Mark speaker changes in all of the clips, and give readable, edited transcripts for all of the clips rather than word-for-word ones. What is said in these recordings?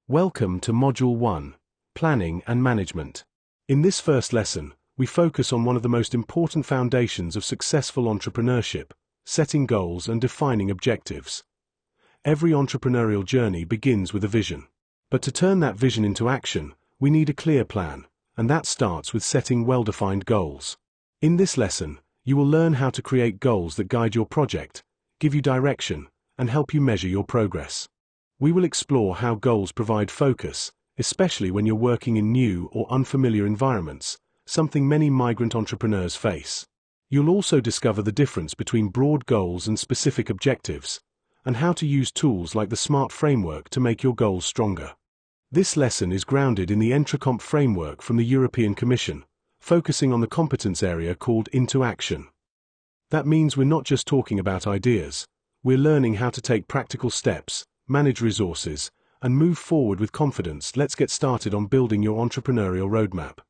Speaker 1: Welcome to Module 1, Planning and Management. In this first lesson, we focus on one of the most important foundations of successful entrepreneurship, setting goals and defining objectives. Every entrepreneurial journey begins with a vision. But to turn that vision into action, we need a clear plan, and that starts with setting well-defined goals. In this lesson, you will learn how to create goals that guide your project, give you direction, and help you measure your progress. We will explore how goals provide focus, especially when you're working in new or unfamiliar environments, something many migrant entrepreneurs face. You'll also discover the difference between broad goals and specific objectives, and how to use tools like the SMART framework to make your goals stronger. This lesson is grounded in the Entrecomp framework from the European Commission, focusing on the competence area called Into Action. That means we're not just talking about ideas, we're learning how to take practical steps, manage resources, and move forward with confidence. Let's get started on building your entrepreneurial roadmap.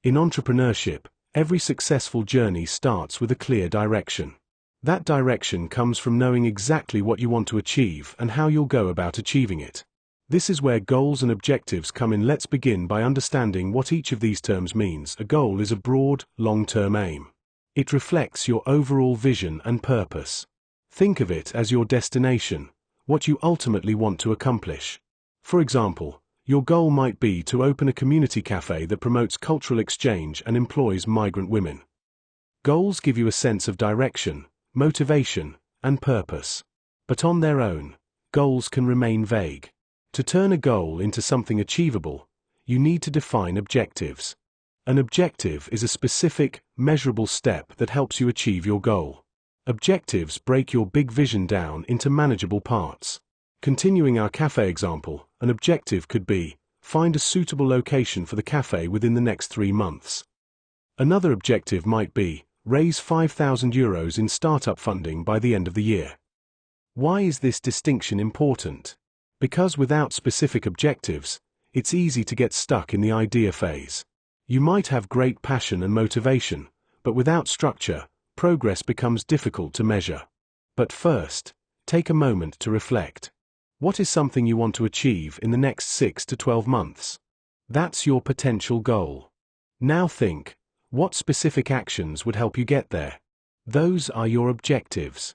Speaker 1: In entrepreneurship, every successful journey starts with a clear direction. That direction comes from knowing exactly what you want to achieve and how you'll go about achieving it. This is where goals and objectives come in. Let's begin by understanding what each of these terms means. A goal is a broad, long-term aim. It reflects your overall vision and purpose. Think of it as your destination, what you ultimately want to accomplish. For example, your goal might be to open a community cafe that promotes cultural exchange and employs migrant women. Goals give you a sense of direction, motivation, and purpose. But on their own, goals can remain vague. To turn a goal into something achievable, you need to define objectives. An objective is a specific, measurable step that helps you achieve your goal. Objectives break your big vision down into manageable parts. Continuing our cafe example, an objective could be, find a suitable location for the cafe within the next 3 months. Another objective might be, raise €5,000 in startup funding by the end of the year. Why is this distinction important? Because without specific objectives, it's easy to get stuck in the idea phase. You might have great passion and motivation, but without structure, progress becomes difficult to measure. But first, take a moment to reflect. What is something you want to achieve in the next 6 to 12 months? That's your potential goal. Now think, what specific actions would help you get there? Those are your objectives.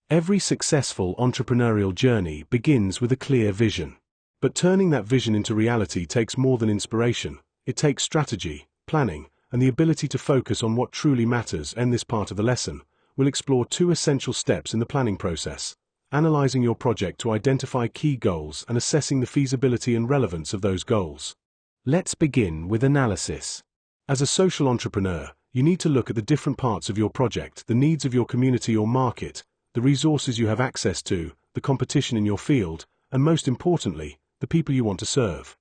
Speaker 1: Every successful entrepreneurial journey begins with a clear vision. But turning that vision into reality takes more than inspiration. It takes strategy, planning, and the ability to focus on what truly matters. In this part of the lesson, we'll explore 2 essential steps in the planning process: analyzing your project to identify key goals and assessing the feasibility and relevance of those goals. Let's begin with analysis. As a social entrepreneur, you need to look at the different parts of your project, the needs of your community or market, the resources you have access to, the competition in your field, and most importantly, the people you want to serve.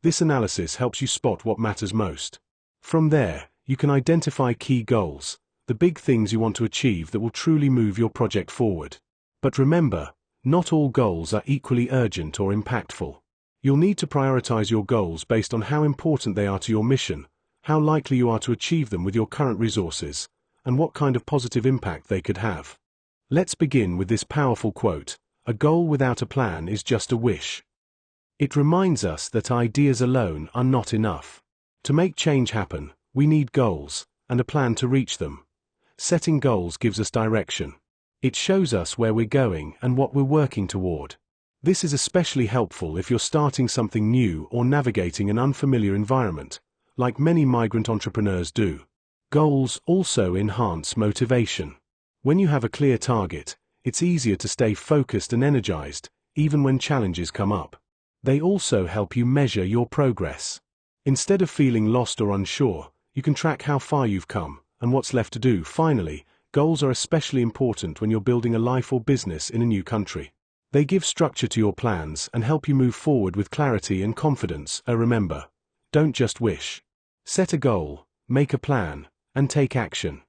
Speaker 1: This analysis helps you spot what matters most. From there, you can identify key goals, the big things you want to achieve that will truly move your project forward. But remember, not all goals are equally urgent or impactful. You'll need to prioritize your goals based on how important they are to your mission, how likely you are to achieve them with your current resources, and what kind of positive impact they could have. Let's begin with this powerful quote: "A goal without a plan is just a wish." It reminds us that ideas alone are not enough. To make change happen, we need goals, and a plan to reach them. Setting goals gives us direction. It shows us where we're going and what we're working toward. This is especially helpful if you're starting something new or navigating an unfamiliar environment, like many migrant entrepreneurs do. Goals also enhance motivation. When you have a clear target, it's easier to stay focused and energized, even when challenges come up. They also help you measure your progress. Instead of feeling lost or unsure, you can track how far you've come and what's left to do. Finally, goals are especially important when you're building a life or business in a new country. They give structure to your plans and help you move forward with clarity and confidence. Remember, don't just wish. Set a goal, make a plan, and take action.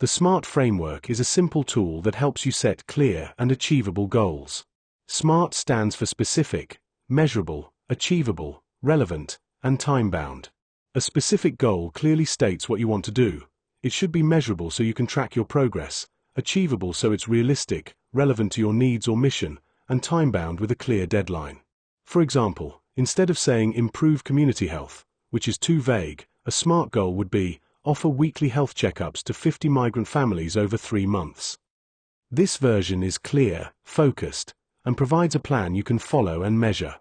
Speaker 1: The SMART framework is a simple tool that helps you set clear and achievable goals. SMART stands for specific, measurable, achievable, relevant, and time-bound. A specific goal clearly states what you want to do. It should be measurable so you can track your progress, achievable so it's realistic, relevant to your needs or mission, and time-bound with a clear deadline. For example, instead of saying improve community health, which is too vague, a SMART goal would be offer weekly health checkups to 50 migrant families over 3 months. This version is clear, focused, and provides a plan you can follow and measure.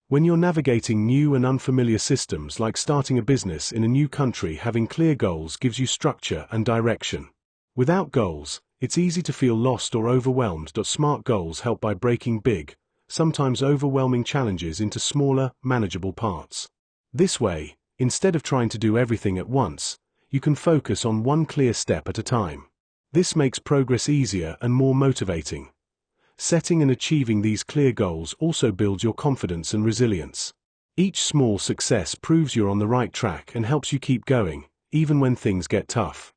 Speaker 1: When you're navigating new and unfamiliar systems like starting a business in a new country, having clear goals gives you structure and direction. Without goals, it's easy to feel lost or overwhelmed. SMART goals help by breaking big, sometimes overwhelming challenges into smaller, manageable parts. This way, instead of trying to do everything at once, you can focus on one clear step at a time. This makes progress easier and more motivating. Setting and achieving these clear goals also builds your confidence and resilience. Each small success proves you're on the right track and helps you keep going, even when things get tough.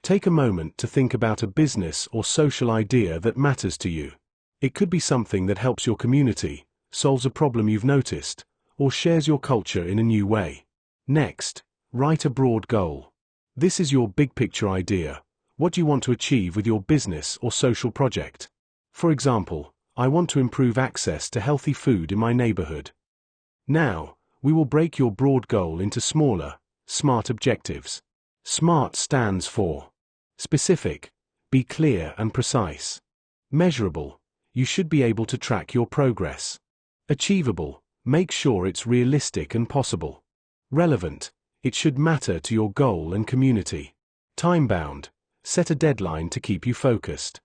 Speaker 1: Take a moment to think about a business or social idea that matters to you. It could be something that helps your community, solves a problem you've noticed, or shares your culture in a new way. Next, write a broad goal. This is your big picture idea. What do you want to achieve with your business or social project? For example, I want to improve access to healthy food in my neighborhood. Now, we will break your broad goal into smaller, SMART objectives. SMART stands for specific, be clear and precise. Measurable, you should be able to track your progress. Achievable, make sure it's realistic and possible. Relevant, it should matter to your goal and community. Time-bound, set a deadline to keep you focused.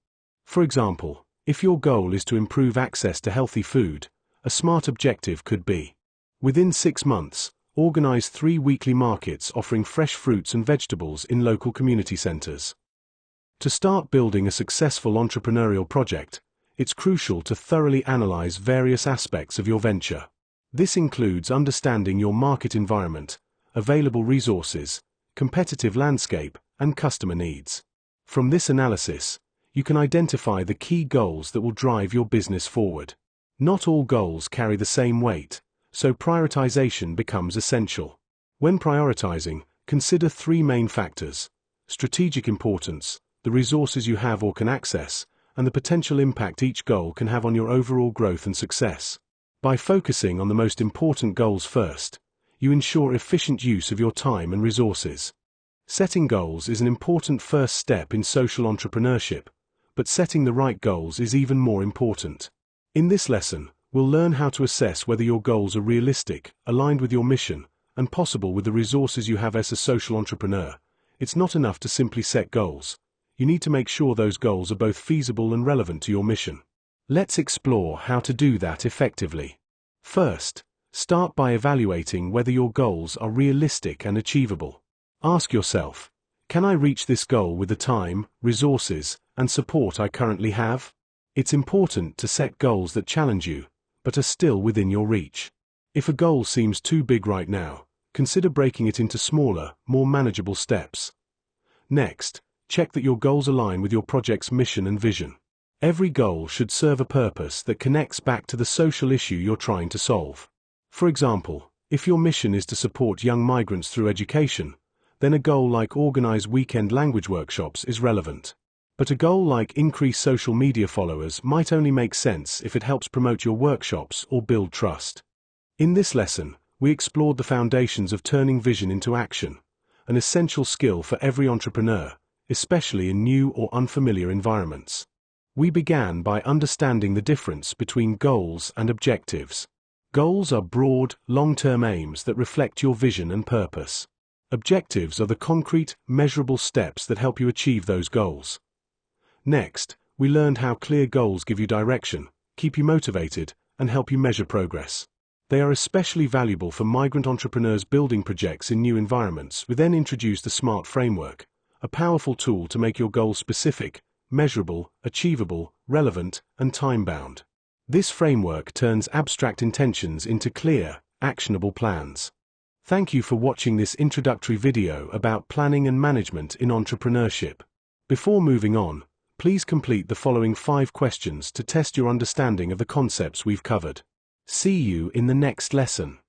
Speaker 1: For example, if your goal is to improve access to healthy food, a SMART objective could be: within 6 months, organize 3 weekly markets offering fresh fruits and vegetables in local community centers. To start building a successful entrepreneurial project, it's crucial to thoroughly analyze various aspects of your venture. This includes understanding your market environment, available resources, competitive landscape, and customer needs. From this analysis, you can identify the key goals that will drive your business forward. Not all goals carry the same weight, so prioritization becomes essential. When prioritizing, consider 3 main factors: strategic importance, the resources you have or can access, and the potential impact each goal can have on your overall growth and success. By focusing on the most important goals first, you ensure efficient use of your time and resources. Setting goals is an important first step in social entrepreneurship, but setting the right goals is even more important. In this lesson, we'll learn how to assess whether your goals are realistic, aligned with your mission, and possible with the resources you have as a social entrepreneur. It's not enough to simply set goals. You need to make sure those goals are both feasible and relevant to your mission. Let's explore how to do that effectively. First, start by evaluating whether your goals are realistic and achievable. Ask yourself, can I reach this goal with the time, resources, and support I currently have? It's important to set goals that challenge you, but are still within your reach. If a goal seems too big right now, consider breaking it into smaller, more manageable steps. Next, check that your goals align with your project's mission and vision. Every goal should serve a purpose that connects back to the social issue you're trying to solve. For example, if your mission is to support young migrants through education, then a goal like organize weekend language workshops is relevant. But a goal like increase social media followers might only make sense if it helps promote your workshops or build trust. In this lesson, we explored the foundations of turning vision into action, an essential skill for every entrepreneur, especially in new or unfamiliar environments. We began by understanding the difference between goals and objectives. Goals are broad, long-term aims that reflect your vision and purpose. Objectives are the concrete, measurable steps that help you achieve those goals. Next, we learned how clear goals give you direction, keep you motivated, and help you measure progress. They are especially valuable for migrant entrepreneurs building projects in new environments. We then introduced the SMART framework, a powerful tool to make your goals specific, measurable, achievable, relevant, and time-bound. This framework turns abstract intentions into clear, actionable plans. Thank you for watching this introductory video about planning and management in entrepreneurship. Before moving on, please complete the following 5 questions to test your understanding of the concepts we've covered. See you in the next lesson.